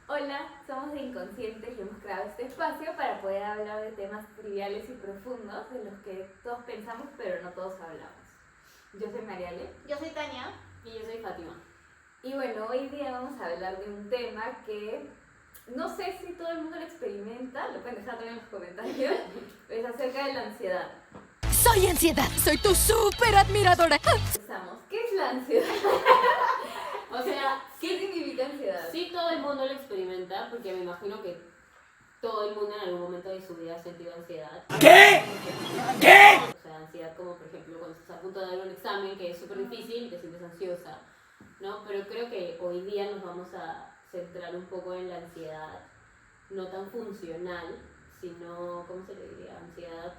Hola, somos de Inconscientes y hemos creado este espacio para poder hablar de temas triviales y profundos de los que todos pensamos pero no todos hablamos. Yo soy Mariale. Yo soy Tania. Y yo soy Fátima. Y bueno, hoy día vamos a hablar de un tema que no sé si todo el mundo lo experimenta, lo pueden dejar también en los comentarios, es acerca de la ansiedad. Soy ansiedad, soy tu súper admiradora. Empezamos. ¿Qué es la ansiedad? O sea, ¿Qué significa ansiedad? sí todo el mundo lo experimenta, porque me imagino que todo el mundo en algún momento de su vida ha sentido ansiedad. ¿Qué? ¿Qué? O sea, ansiedad como por ejemplo cuando estás a punto de dar un examen que es súper difícil y te sientes ansiosa, ¿no? Pero creo que hoy día nos vamos a centrar un poco en la ansiedad no tan funcional, sino, ¿cómo se le diría? Ansiedad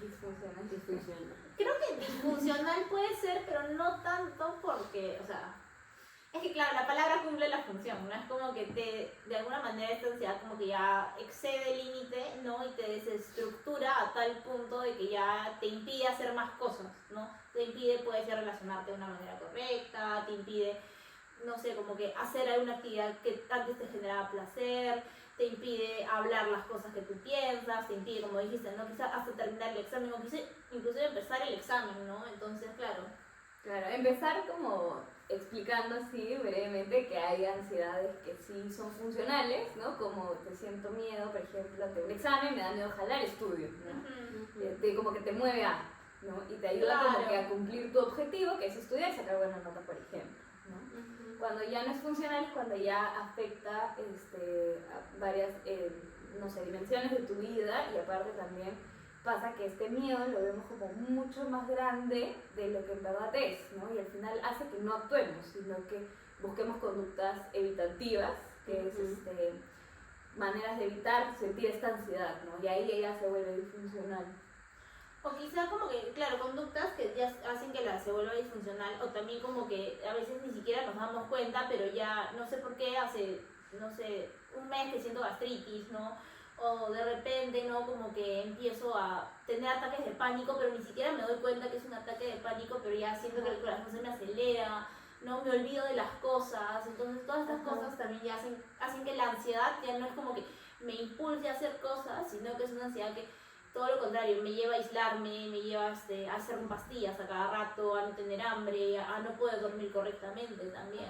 disfuncional. Creo que disfuncional puede ser, pero no tanto porque, o sea, es que claro, la palabra cumple la función, ¿no? Es como que de alguna manera esta ansiedad como que ya excede el límite, ¿no? Y te desestructura a tal punto de que ya te impide hacer más cosas, ¿no? Te impide, puede ser, relacionarte de una manera correcta, te impide, no sé, como que hacer alguna actividad que antes te generaba placer, te impide hablar las cosas que tú piensas, te impide, como dijiste, ¿no? Quizás hasta terminar el examen, o inclusive empezar el examen, ¿no? Entonces, claro. Claro, empezar como explicando así brevemente que hay ansiedades que sí son funcionales, ¿no? Como te siento miedo, por ejemplo, ante un examen, me da miedo jalar estudio, ¿no? Como que te mueve a, ¿no? Y te ayuda como que a cumplir tu objetivo, que es estudiar y sacar buena nota, por ejemplo, ¿no? Cuando ya no es funcional es cuando ya afecta a varias, no sé, dimensiones de tu vida y aparte también pasa que este miedo lo vemos como mucho más grande de lo que en verdad es, ¿no? Y al final hace que no actuemos, sino que busquemos conductas evitativas, que es maneras de evitar sentir esta ansiedad, ¿no? Y ahí ella se vuelve disfuncional. O quizá como que, claro, conductas que ya hacen que se vuelva disfuncional, o también como que a veces ni siquiera nos damos cuenta, pero ya no sé por qué hace, no sé, un mes que siento gastritis, ¿no? O de repente, ¿no? Como que empiezo a tener ataques de pánico, pero ni siquiera me doy cuenta que es un ataque de pánico, pero ya siento que el corazón se me acelera, ¿no? Me olvido de las cosas, entonces todas estas cosas también ya hacen que la ansiedad ya no es como que me impulse a hacer cosas, sino que es una ansiedad que todo lo contrario, me lleva a aislarme, me lleva a hacer pastillas a cada rato, a no tener hambre, a no poder dormir correctamente también.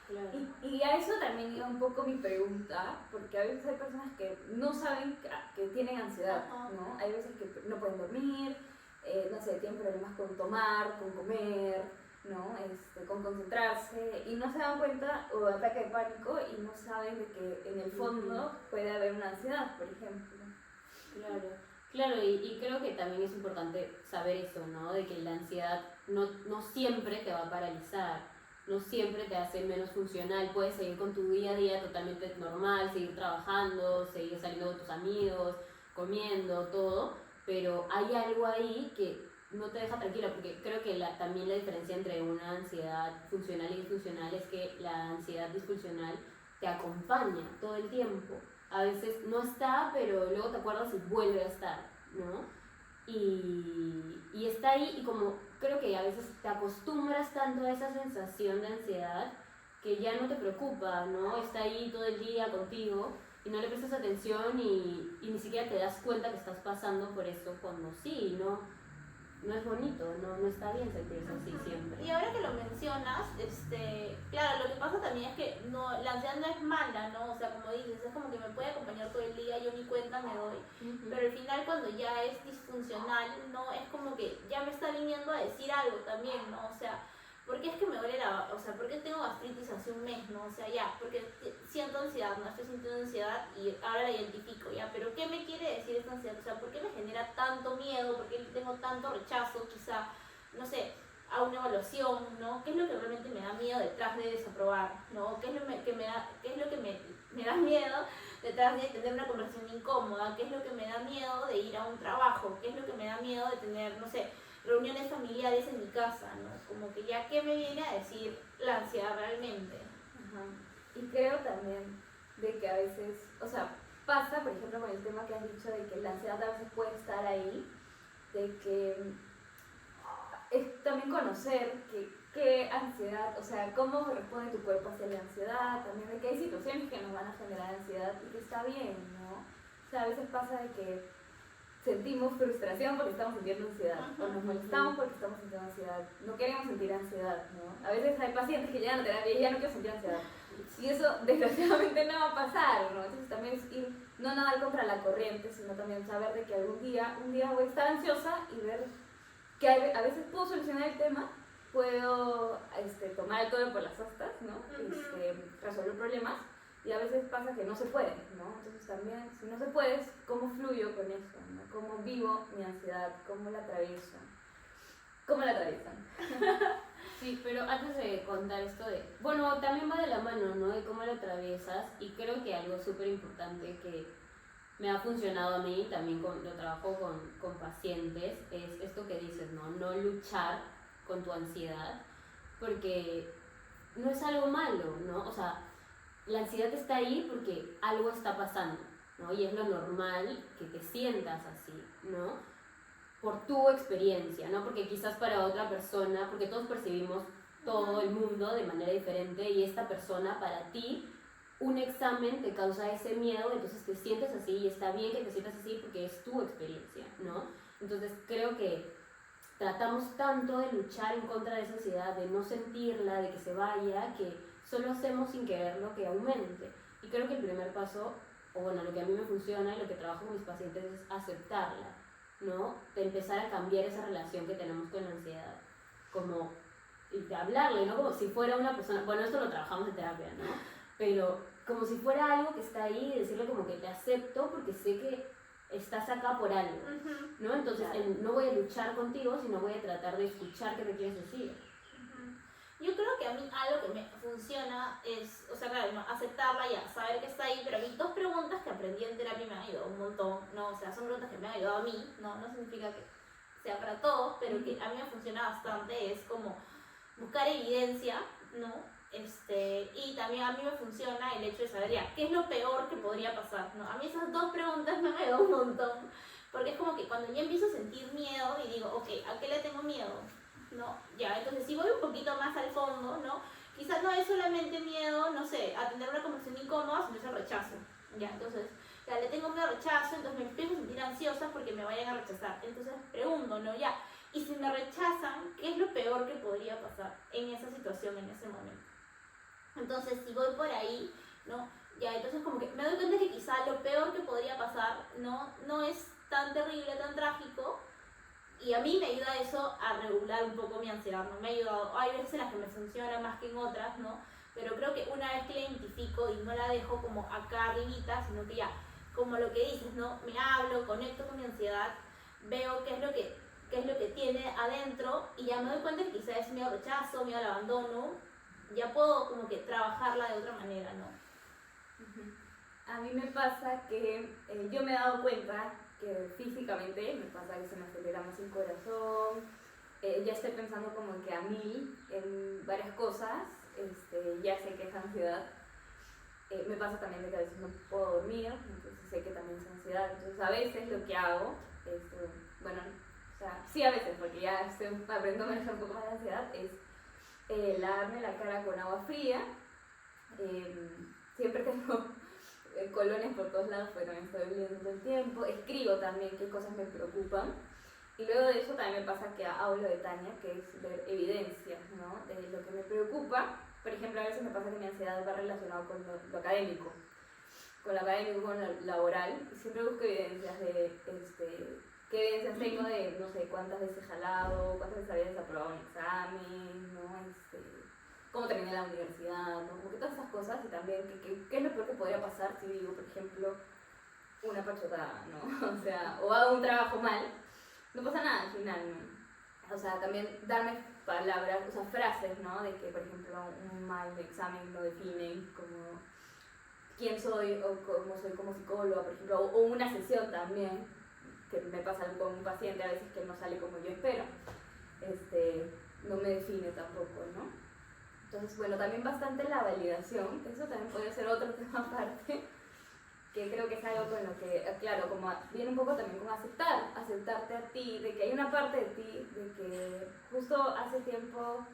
Claro. Y a eso también iba un poco mi pregunta, porque a veces hay personas que no saben que tienen ansiedad, ¿no? Hay veces que no pueden dormir, no sé, tienen problemas con tomar, con comer, ¿no? Con concentrarse, y no se dan cuenta, o ataque de pánico, y no saben de que en el fondo puede haber una ansiedad, por ejemplo. Claro, y creo que también es importante saber eso, ¿no? De que la ansiedad no siempre te va a paralizar, no siempre te hace menos funcional, puedes seguir con tu día a día totalmente normal, seguir trabajando, seguir saliendo con tus amigos, comiendo, todo, pero hay algo ahí que no te deja tranquila, porque creo que también la diferencia entre una ansiedad funcional y disfuncional es que la ansiedad disfuncional te acompaña todo el tiempo. A veces no está, pero luego te acuerdas y vuelve a estar, ¿no? Y está ahí, y como creo que a veces te acostumbras tanto a esa sensación de ansiedad que ya no te preocupa, ¿no? Está ahí todo el día contigo y no le prestas atención y ni siquiera te das cuenta que estás pasando por eso cuando sí, no es bonito, no está bien sentirse así siempre. Y ahora que lo mencionas, claro, lo que pasa también es que la ansiedad no es mala, ¿no? O sea, como dices, es como que me puede acompañar todo el día, yo ni cuenta me doy, pero al final cuando ya es disfuncional, ¿no? Es como que ya me está viniendo a decir algo también, ¿no? O sea, ¿por qué es que me duele por qué tengo gastritis hace un mes, ¿no? O sea, ya, porque siento ansiedad, ¿no? Estoy sintiendo ansiedad y ahora la identifico, ¿ya? Pero ¿qué me quiere decir esta ansiedad? O sea, ¿por qué me genera tanto miedo? ¿Por qué tengo tanto rechazo, quizá, no sé, a una evaluación, ¿no? ¿Qué es lo que realmente me da miedo detrás de desaprobar, ¿no? ¿Qué es lo que me da miedo detrás de tener una conversación incómoda? ¿Qué es lo que me da miedo de ir a un trabajo? ¿Qué es lo que me da miedo de tener, no sé, reuniones familiares en mi casa, ¿no? Como que ya, ¿qué me viene a decir la ansiedad realmente? Y creo también de que a veces, o sea, pasa, por ejemplo, con el tema que has dicho de que la ansiedad a veces puede estar ahí, de que es también conocer que qué ansiedad, o sea, cómo responde tu cuerpo hacia la ansiedad, también de que hay situaciones que nos van a generar ansiedad y que está bien, ¿no? O sea, a veces pasa de que sentimos frustración porque estamos sintiendo ansiedad, o nos molestamos porque estamos sintiendo ansiedad, no queremos sentir ansiedad, ¿no? A veces hay pacientes que llegan a terapia y ya no quiero sentir ansiedad, y eso desgraciadamente no va a pasar, ¿no? Entonces también es ir, no nadar contra la corriente, sino también saber de que un día voy a estar ansiosa y ver que a veces puedo solucionar el tema, puedo tomar el toro por las astas, ¿no? Resolver problemas, y a veces pasa que no se puede, ¿no? Entonces también, si no se puede, ¿cómo fluyo con eso, ¿no? ¿Cómo vivo mi ansiedad? ¿Cómo la atravieso? ¿Cómo la atraviesan? Sí, pero antes de contar esto bueno, también va de la mano, ¿no? De cómo lo atraviesas, y creo que algo súper importante que me ha funcionado a mí, también lo trabajo con pacientes, es esto que dices, ¿no? No luchar con tu ansiedad, porque no es algo malo, ¿no? O sea, la ansiedad está ahí porque algo está pasando, ¿no? Y es lo normal que te sientas así, ¿no? Por tu experiencia, ¿no? Porque quizás para otra persona, porque todos percibimos todo el mundo de manera diferente, y esta persona, para ti, un examen te causa ese miedo, entonces te sientes así, y está bien que te sientas así porque es tu experiencia, ¿no? Entonces creo que tratamos tanto de luchar en contra de esa ansiedad, de no sentirla, de que se vaya, que solo hacemos sin quererlo que aumente. Y creo que el primer paso, o bueno, lo que a mí me funciona y lo que trabajo con mis pacientes, es aceptarla, ¿no? De empezar a cambiar esa relación que tenemos con la ansiedad, como de hablarle, ¿no? Como si fuera una persona, bueno, esto lo trabajamos en terapia, ¿no? Pero como si fuera algo que está ahí, decirle como que te acepto porque sé que estás acá por algo, ¿no? Entonces, no voy a luchar contigo, sino voy a tratar de escuchar qué me quieres decir. Yo creo que a mí algo que me funciona es, o sea, claro, ¿no? Aceptarla ya, saber que está ahí, pero a mí dos preguntas que aprendí en terapia me han ayudado un montón, ¿no? O sea, son preguntas que me han ayudado a mí, ¿no? No significa que sea para todos, pero que a mí me funciona bastante, es como buscar evidencia, ¿no? Y también a mí me funciona el hecho de saber ya, ¿qué es lo peor que podría pasar? ¿No? A mí esas dos preguntas me han ayudado un montón, porque es como que cuando yo empiezo a sentir miedo y digo, ok, ¿a qué le tengo miedo? ¿No? Ya, entonces si voy un poquito más al fondo, ¿no? Quizás no es solamente miedo, no sé, a tener una conversación incómoda, sino es el rechazo, ya, entonces, ya le tengo miedo al rechazo, entonces me empiezo a sentir ansiosa porque me vayan a rechazar, entonces pregunto, ¿no? Ya, y si me rechazan, ¿qué es lo peor que podría pasar en esa situación, en ese momento? Entonces, si voy por ahí, ¿no? Ya, entonces como que me doy cuenta que quizá lo peor que podría pasar, no es tan terrible, tan trágico, y a mí me ayuda eso a regular un poco mi ansiedad, ¿no? Me ha ayudado, hay veces en las que me funciona más que en otras, ¿no? Pero creo que una vez que la identifico y no la dejo como acá arribita, sino que ya, como lo que dices, ¿no? Me hablo, conecto con mi ansiedad, veo qué es lo que tiene adentro, y ya me doy cuenta que quizás es miedo al rechazo, miedo al abandono, ya puedo como que trabajarla de otra manera, ¿no? A mí me pasa que yo me he dado cuenta que físicamente me pasa que se me acelera más el corazón, ya estoy pensando como que a mí en varias cosas, ya sé que es ansiedad. Me pasa también de que a veces no puedo dormir, entonces sé que también es ansiedad. Entonces a veces lo que hago es, bueno, o sea, sí a veces, porque ya estoy aprendiendo a manejar un poco más la ansiedad, es lavarme la cara con agua fría. Siempre tengo colonias por todos lados porque también estoy oliendo todo el tiempo. Escribo también qué cosas me preocupan. Y luego de eso también me pasa que hablo de Tania, que es ver evidencias, ¿no? De lo que me preocupa. Por ejemplo, a veces me pasa que mi ansiedad va relacionado con lo académico, con lo académico, con lo laboral. Y siempre busco evidencias de qué evidencias tengo de, no sé, cuántas veces he jalado, cuántas veces había desaprobado un examen, ¿no? Cómo terminé la universidad, ¿no? Como que todas esas cosas, y también qué es lo peor que podría pasar si digo, por ejemplo, una pachotada, ¿no? O sea, o hago un trabajo mal, no pasa nada al final, ¿no? O sea, también darme palabras, o sea, frases, ¿no? De que, por ejemplo, un mal examen lo definen como quién soy o cómo soy como psicóloga, por ejemplo, o una sesión también, que me pasa con un paciente a veces que no sale como yo espero, no me define tampoco, ¿no? Entonces, bueno, también bastante la validación, eso también puede ser otro tema aparte, que creo que es algo con lo que, claro, como viene un poco también con aceptarte a ti, de que hay una parte de ti, de que justo hace tiempo,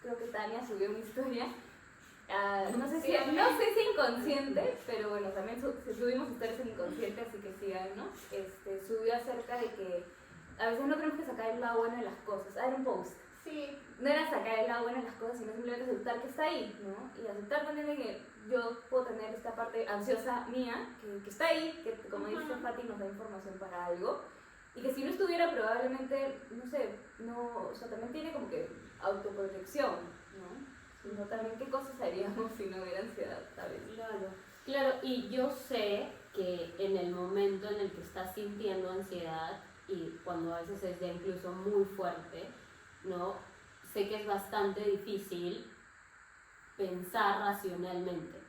creo que Tania subió una historia, no sé si inconsciente, pero bueno, también subimos historias en inconsciente, así que síganos. Subió acerca de que a veces no tenemos que sacar el lado bueno de las cosas. Era un post. Sí. No era sacar el lado bueno de las cosas, sino simplemente aceptar que está ahí, ¿no? Y aceptar también de que yo puedo tener esta parte ansiosa mía, que está ahí, que como dice Fati nos da información para algo, y que si no estuviera probablemente, no sé, o sea, también tiene como que autoprotección, ¿no? Sino también qué cosas haríamos si no hubiera ansiedad, ¿sabes? Claro, y yo sé que en el momento en el que estás sintiendo ansiedad, y cuando a veces es ya incluso muy fuerte, ¿no? Sé que es bastante difícil pensar racionalmente,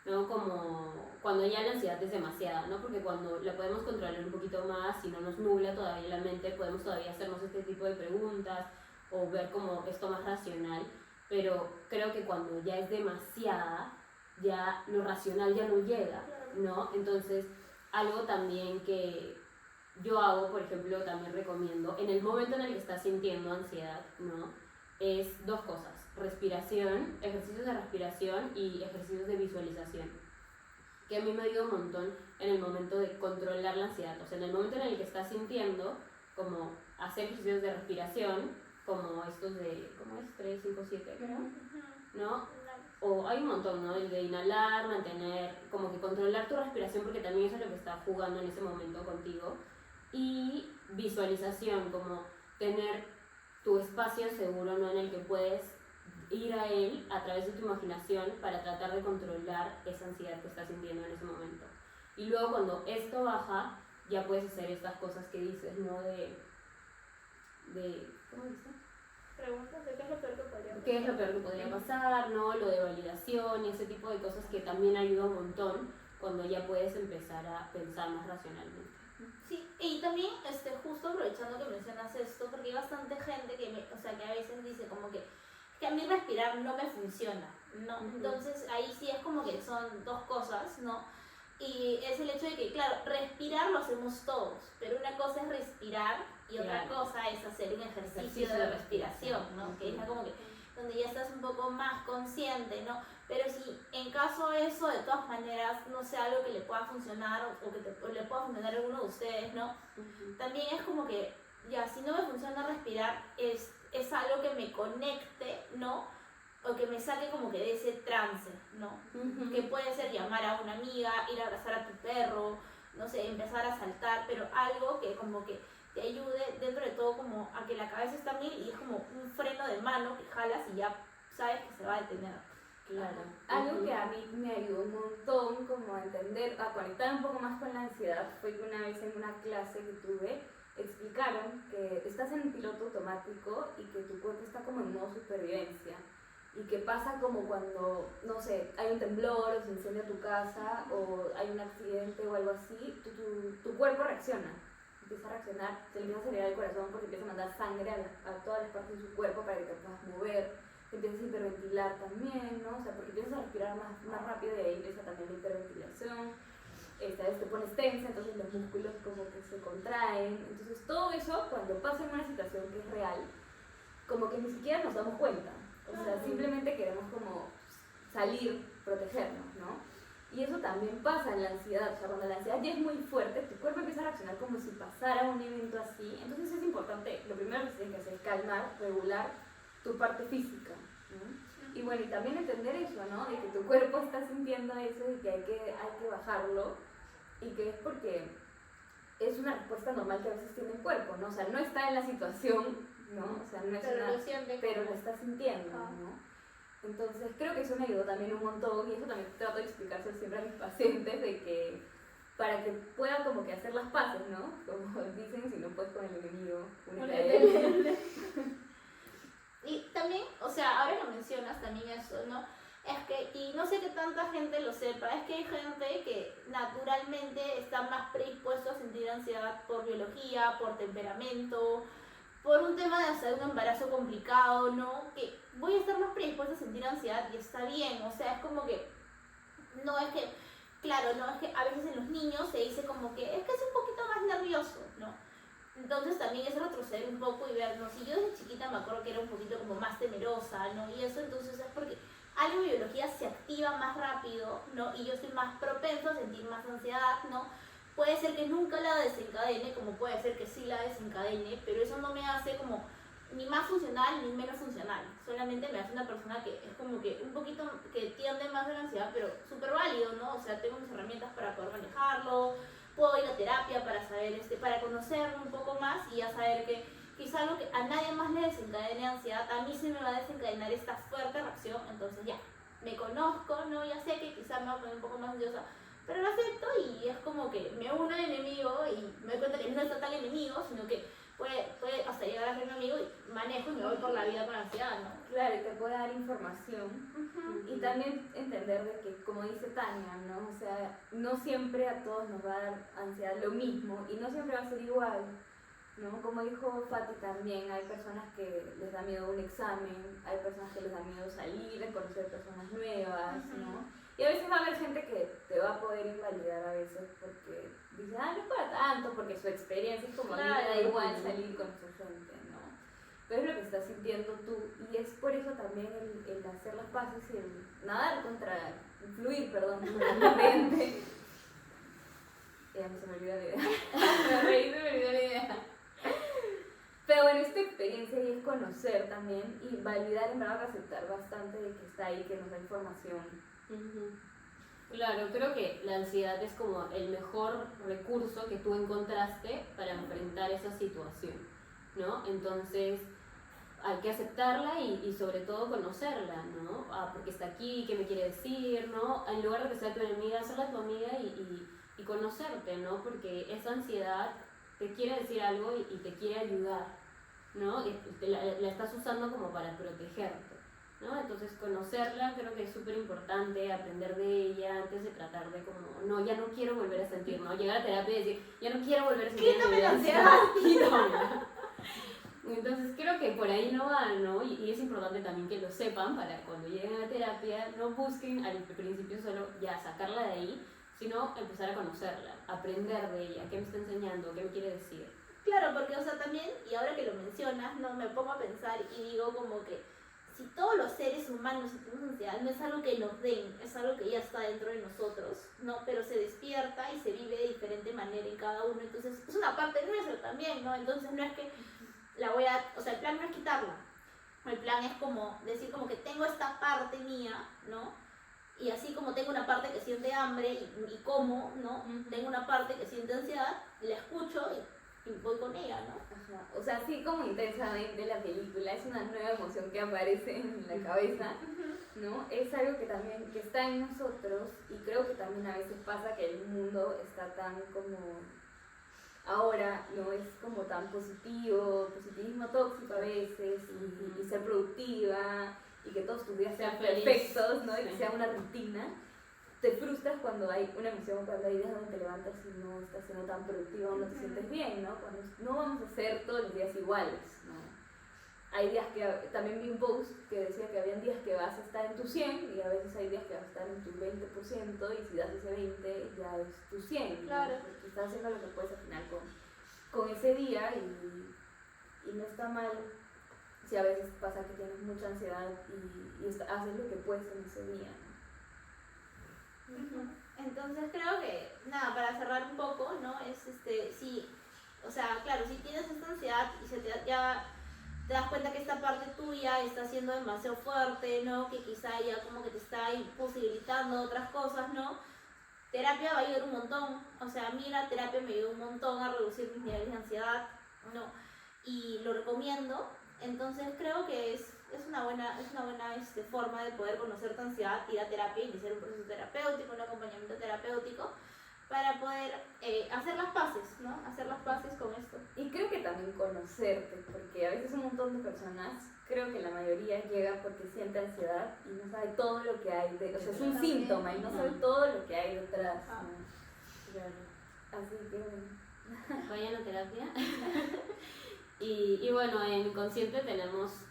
¿no? Como cuando ya la ansiedad es demasiada, ¿no? Porque cuando la podemos controlar un poquito más, si no nos nubla todavía la mente, podemos todavía hacernos este tipo de preguntas o ver como esto más racional, pero creo que cuando ya es demasiada, ya lo racional ya no llega, ¿no? Entonces, algo también que yo hago, por ejemplo, también recomiendo, en el momento en el que estás sintiendo ansiedad, ¿no? Es dos cosas, respiración, ejercicios de respiración y ejercicios de visualización, que a mí me ayuda un montón en el momento de controlar la ansiedad. O sea, en el momento en el que estás sintiendo, como hacer ejercicios de respiración, como estos de, ¿cómo es? 3, 5, 7, ¿no? O hay un montón, ¿no? El de inhalar, mantener, como que controlar tu respiración, porque también eso es lo que está jugando en ese momento contigo. Y visualización, como tener tu espacio seguro, ¿no? En el que puedes ir a él a través de tu imaginación para tratar de controlar esa ansiedad que estás sintiendo en ese momento. Y luego cuando esto baja, ya puedes hacer estas cosas que dices, ¿no? ¿Cómo dices? Preguntas de qué es lo peor que podría pasar. ¿Qué es lo peor que podría pasar, ¿no? Lo de validación y ese tipo de cosas que también ayuda un montón cuando ya puedes empezar a pensar más racionalmente. Sí, y también justo aprovechando que mencionas esto, porque hay bastante gente que a veces dice como que a mí respirar no me funciona, ¿no? Entonces ahí sí es como que son dos cosas, ¿no? Y es el hecho de que, claro, respirar lo hacemos todos, pero una cosa es respirar y otra cosa es hacer un ejercicio de respiración, ¿no? Que es como que donde ya estás un poco más consciente, ¿no? Pero si en caso eso, de todas maneras, no sea algo que le pueda funcionar o le pueda funcionar a alguno de ustedes, ¿no? También es como que, ya, si no me funciona respirar, es algo que me conecte, ¿no? O que me saque como que de ese trance, ¿no? Que puede ser llamar a una amiga, ir a abrazar a tu perro, no sé, empezar a saltar, pero algo que como que te ayude dentro de todo como a que la cabeza está mil y es como un freno de mano que jalas y ya sabes que se va a detener. Claro. Algo que a mí me ayudó un montón como a entender, a conectar un poco más con la ansiedad, fue que una vez en una clase que tuve, explicaron que estás en piloto automático y que tu cuerpo está como en modo supervivencia. Y que pasa como cuando, no sé, hay un temblor o se incendia tu casa o hay un accidente o algo así, tu cuerpo reacciona. Empieza a reaccionar, te empieza a acelerar el corazón porque empieza a mandar sangre a todas las partes de su cuerpo para que te puedas mover, te empiezas a hiperventilar también, ¿no? O sea, porque empiezas a respirar más rápido y ahí empieza también la hiperventilación. Esta vez te pones tensa, entonces los músculos como que se contraen. Entonces todo eso, cuando pasa en una situación que es real, como que ni siquiera nos damos cuenta. O sea, simplemente queremos como salir, protegernos, ¿no? Y eso también pasa en la ansiedad, o sea, cuando la ansiedad ya es muy fuerte, tu cuerpo empieza a reaccionar como si pasara un evento así. Entonces es importante, lo primero que tienes que hacer es calmar, regular tu parte física, ¿no? Y bueno, y también entender eso, ¿no? De que tu cuerpo está sintiendo eso y que hay que bajarlo y que es porque es una respuesta normal que a veces tiene el cuerpo, ¿no? O sea, no está en la situación, ¿no? O sea, no es pero una, lo siente, pero lo está sintiendo, ¿no? Entonces creo que eso me ayudó también un montón y eso también trato de explicárselo siempre a mis pacientes de que para que puedan como que hacer las paces, ¿no? Como dicen, si no puedes con el enemigo, únete a él. Y también, o sea, ahora que mencionas también eso, ¿no? Es que, y no sé que tanta gente lo sepa, es que hay gente que naturalmente está más predispuesto a sentir ansiedad por biología, por temperamento, por un tema de hacer un embarazo complicado, ¿no? Que voy a estar más predispuesta a sentir ansiedad y está bien, o sea, es como que, no es que, claro, no es que a veces en los niños se dice como que es un poquito más nervioso, ¿no? Entonces también es retroceder un poco y ver, ¿no? Si yo desde chiquita me acuerdo que era un poquito como más temerosa, ¿no? Y eso entonces es porque algo en mi biología se activa más rápido, ¿no? Y yo estoy más propenso a sentir más ansiedad, ¿no? Puede ser que nunca la desencadene, como puede ser que sí la desencadene, pero eso no me hace como ni más funcional ni menos funcional. Solamente me hace una persona que es como que un poquito que tiende más a la ansiedad, pero súper válido, ¿no? O sea, tengo mis herramientas para poder manejarlo, puedo ir a terapia para saber, para conocerlo un poco más y ya saber que quizá algo que a nadie más le desencadene ansiedad, a mí sí me va a desencadenar esta fuerte reacción, entonces ya, me conozco, ¿no? Ya sé que quizá me va a poner un poco más ansiosa, pero lo acepto y es como que me uno al enemigo y me doy cuenta que no está tan enemigo, sino que puede hasta llegar a ser mi amigo y manejo y me voy por la vida con ansiedad, ¿no? Claro, y te puede dar información. Y también entender de que, como dice Tania, ¿no? O sea, no siempre a todos nos va a dar ansiedad lo mismo y no siempre va a ser igual, ¿no? Como dijo Fati también, hay personas que les da miedo un examen, hay personas que les da miedo salir, conocer personas nuevas, ¿no? Y a veces va a haber gente que te va a poder invalidar a veces porque dice, no es para tanto, porque su experiencia es como a mí me da igual salir con su gente, ¿no? Pero es lo que estás sintiendo tú y es por eso también el hacer las paces y el nadar fluir, perdón, con la corriente. Ya se me olvidó la idea. Se me olvidó la idea. Pero bueno, esta experiencia y es conocer también y validar, en verdad, aceptar bastante de que está ahí, que nos da información. Claro, creo que la ansiedad es como el mejor recurso que tú encontraste para enfrentar esa situación, ¿no? Entonces hay que aceptarla y sobre todo conocerla, ¿no? Porque está aquí, qué me quiere decir, ¿no? En lugar de que sea tu enemiga, hacerla tu amiga y conocerte, ¿no? Porque esa ansiedad te quiere decir algo y te quiere ayudar, ¿no? Y la estás usando como para protegerte, ¿no? Entonces conocerla creo que es súper importante, aprender de ella antes de tratar de como, no, ya no quiero volver a sentir, ¿no? Llegar a terapia y decir, ya no quiero volver a sentir. ¡Quítame la ansiedad! Quítamela. Entonces creo que por ahí no va, ¿no? Y es importante también que lo sepan para cuando lleguen a la terapia, no busquen al principio solo ya sacarla de ahí, sino empezar a conocerla, aprender de ella, qué me está enseñando, qué me quiere decir. Claro, porque, o sea, también, y ahora que lo mencionas, no me pongo a pensar y digo como que si todos los seres humanos sentimos ansiedad, no es algo que nos den, es algo que ya está dentro de nosotros, ¿no? Pero se despierta y se vive de diferente manera en cada uno, entonces es una parte nuestra también, ¿no? Entonces no es que o sea, el plan no es quitarla, el plan es como decir como que tengo esta parte mía, ¿no? Y así como tengo una parte que siente hambre y como, ¿no? Tengo una parte que siente ansiedad, la escucho y voy con ella, ¿no? Ajá. O sea, así como intensamente la película, es una nueva emoción que aparece en la cabeza, ¿no? Es algo que también que está en nosotros y creo que también a veces pasa que el mundo está tan como ahora, no es como tan positivismo tóxico a veces y ser productiva y que todos tus días sean perfectos, ¿no? Y que sea una rutina. Te frustras cuando hay una emoción, cuando hay días donde te levantas y no estás siendo tan productiva o no te sientes bien, ¿no? Cuando no vamos a ser todos los días iguales, ¿no? Hay días que, también vi un post que decía que habían días que vas a estar en tu 100 y a veces hay días que vas a estar en tu 20% y si das ese 20 ya es tu 100, claro. ¿no? Porque estás haciendo lo que puedes al final con ese día y no está mal si a veces pasa que tienes mucha ansiedad y haces lo que puedes en ese día, ¿no? Entonces creo que, nada, para cerrar un poco, ¿no? Es sí, o sea, claro, si tienes esta ansiedad y ya te das cuenta que esta parte tuya está siendo demasiado fuerte, ¿no? Que quizá ya como que te está imposibilitando otras cosas, ¿no? Terapia va a ayudar un montón, o sea, a mí la terapia me ayudó un montón a reducir mis niveles de ansiedad, ¿no? Y lo recomiendo, entonces creo que es una buena forma de poder conocer tu ansiedad, ir a terapia, iniciar un proceso terapéutico, un acompañamiento terapéutico, para poder hacer las paces, ¿no? Hacer las paces con esto. Y creo que también conocerte, porque a veces un montón de personas, creo que la mayoría llega porque siente ansiedad y no sabe todo lo que hay, o sea, es un síntoma y no sabe todo lo que hay detrás, ¿no? Claro. Así que bueno. Vayan a terapia. y bueno, en Inconsciente tenemos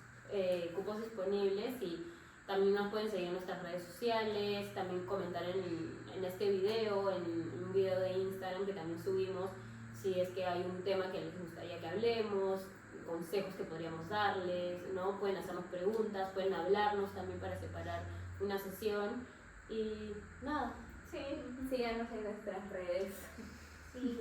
cupos disponibles y también nos pueden seguir en nuestras redes sociales, también comentar en este video, en un video de Instagram que también subimos, si si es que hay un tema que les gustaría que hablemos, consejos que podríamos darles, ¿no? Pueden hacernos preguntas, pueden hablarnos también para separar una sesión y nada. Sí, síganos en nuestras redes. Sí.